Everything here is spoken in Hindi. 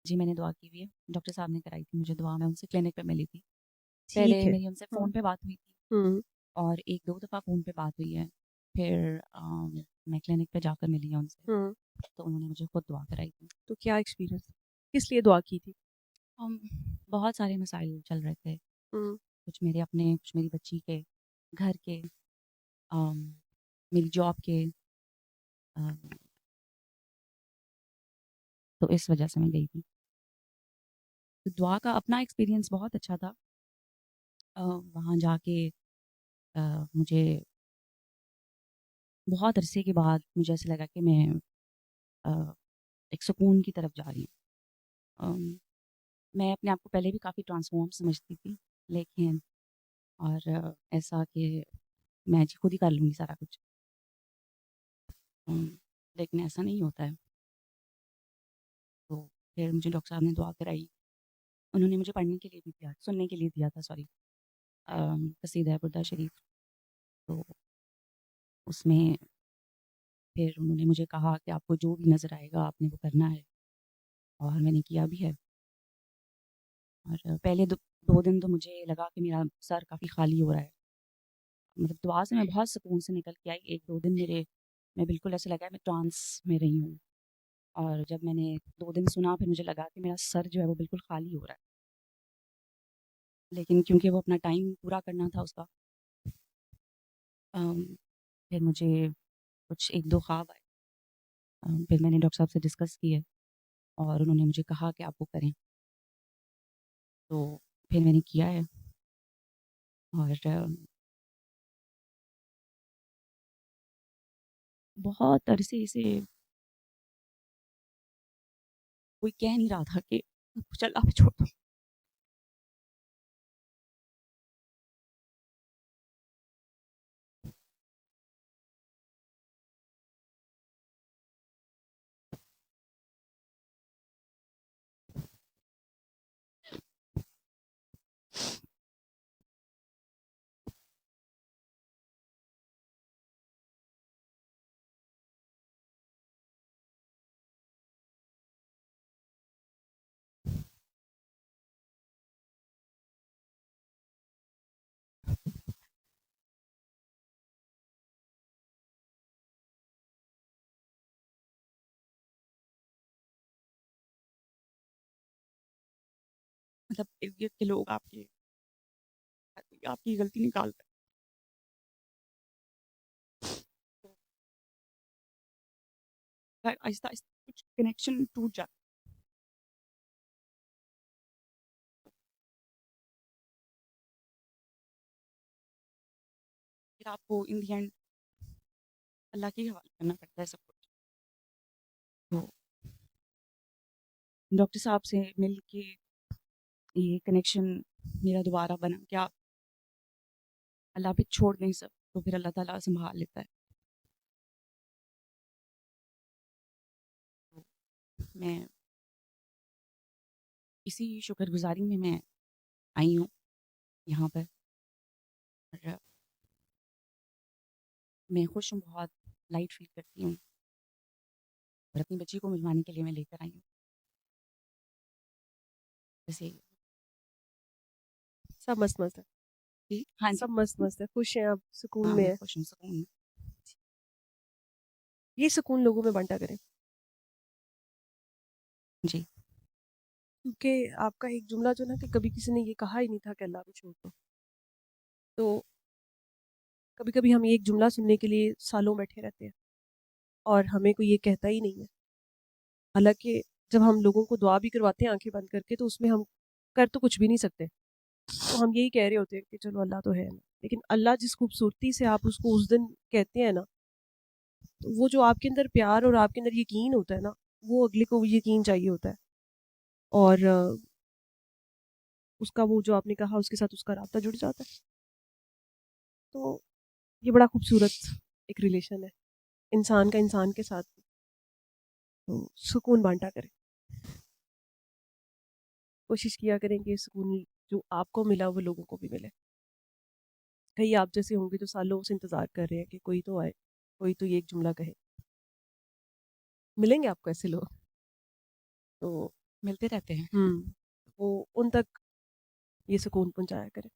जी, मैंने दुआ की हुई है। डॉक्टर साहब ने कराई थी मुझे दुआ, मैं उनसे क्लिनिक पे मिली थी। ठीक पहले है। मेरी उनसे हाँ। फ़ोन पे बात हुई थी हुँ। और 1-2 दफ़ा फ़ोन पे बात हुई है। फिर मैं क्लिनिक पे जाकर मिली हूँ उनसे, हुँ। तो उन्होंने मुझे खुद दुआ कराई थी। तो क्या एक्सपीरियंस किस लिए दुआ की थी? अम, बहुत सारे मसाइल चल रहे थे, हुँ। कुछ मेरे अपने, कुछ मेरी बच्ची के, घर के, अम, मेरी जॉब के, अ, तो इस वजह से मैं गई थी। तो दुआ का अपना एक्सपीरियंस बहुत अच्छा था। वहाँ जाके मुझे बहुत अरसे के बाद मुझे ऐसा लगा कि मैं अ, एक सुकून की तरफ जा रही हूँ। मैं अपने आप को पहले भी काफ़ी ट्रांसफ़ॉर्म समझती थी, लेकिन और ऐसा कि मैं जी खुद ही कर लूँगी सारा कुछ। उम, लेकिन ऐसा नहीं होता है। तो फिर मुझे डॉक्टर साहब ने दुआ कराई। उन्होंने मुझे पढ़ने के लिए भी दिया, सुनने के लिए दिया था, सॉरी, कसीदा बुर्दा शरीफ। तो उसमें फिर उन्होंने मुझे कहा कि आपको जो भी नज़र आएगा आपने वो करना है, और मैंने किया भी है। और पहले 2 दिन तो मुझे लगा कि मेरा सर काफ़ी खाली हो रहा है। मतलब दुआ से मैं बहुत सुकून से निकल के आई। 1-2 दिन मैं बिल्कुल ऐसा लगा मैं ट्रांस में रही हूँ, और जब मैंने 2 दिन सुना फिर मुझे लगा कि मेरा सर जो है वो बिल्कुल खाली हो रहा है। लेकिन क्योंकि वो अपना टाइम पूरा करना था उसका, अम, फिर मुझे कुछ 1-2 ख्वाब आए। फिर मैंने डॉक्टर साहब से डिस्कस किए और उन्होंने मुझे कहा कि आप वो करें। तो फिर मैंने किया है, और बहुत अरसे से कोई कह नहीं रहा था कि चल अब छोड़ दो। मतलब इर्द-गिर्द के लोग आपकी गलती निकालते हैं। तो फिर आहिस्ता-आहिस्ता कुछ कनेक्शन टूट जाता है। फिर आपको इन द एंड अल्लाह के हवाले करना पड़ता है सब कुछ। तो डॉक्टर साहब से मिल के ये कनेक्शन मेरा दोबारा बना कि आप अल्लाह पे छोड़ दें सब, तो फिर अल्लाह ताला सँभाल लेता है। तो मैं इसी शुक्रगुज़ारी में मैं आई हूँ यहाँ पर, और मैं खुश हूँ बहुत, लाइट फ़ील करती हूँ, और अपनी बच्ची को मिलवाने के लिए मैं लेकर आई हूँ। जैसे सब मस्त-मस्त है। जी, हाँ जी। सब मस्त-मस्त है, खुश हैं आप, सुकून हाँ, में मैं हैं। खुश हूँ, सुकून में। ये सुकून लोगों में बाँटा करें। जी। क्योंकि आपका एक जुमला जो ना कि कभी किसी ने ये कहा ही नहीं था कि अल्लाह पे छोड़ दो। तो कभी-कभी हम ये एक जुमला सुनने के लिए सालों बैठे रहते हैं और हमें कोई ये कहता ही नहीं है। हालाँकि जब हम लोगों को दुआ भी करवाते हैं आँखें बंद करके तो उसमें हम कर तो कुछ भी नहीं सकते। तो हम यही कह रहे होते हैं कि चलो अल्लाह तो है ना। लेकिन अल्लाह जिस खूबसूरती से आप उसको उस दिन कहते हैं ना, तो वो जो आपके अंदर प्यार और आपके अंदर यकीन होता है ना, वो अगले को यकीन चाहिए होता है। और उसका वो जो आपने कहा उसके साथ उसका राब्ता जुड़ जाता है। तो ये बड़ा खूबसूरत एक रिलेशन है, इंसान का इंसान के साथ। तो सुकून बाँटा करें। कोशिश किया करें कि सुकून जो आपको मिला वो लोगों को भी मिले। कहीं आप जैसे होंगे जो सालों से इंतज़ार कर रहे हैं कि कोई तो आए, कोई तो ये एक जुमला कहे। मिलेंगे आपको ऐसे लोग। तो मिलते रहते हैं। वो उन तक ये सुकून पहुँचाया करें।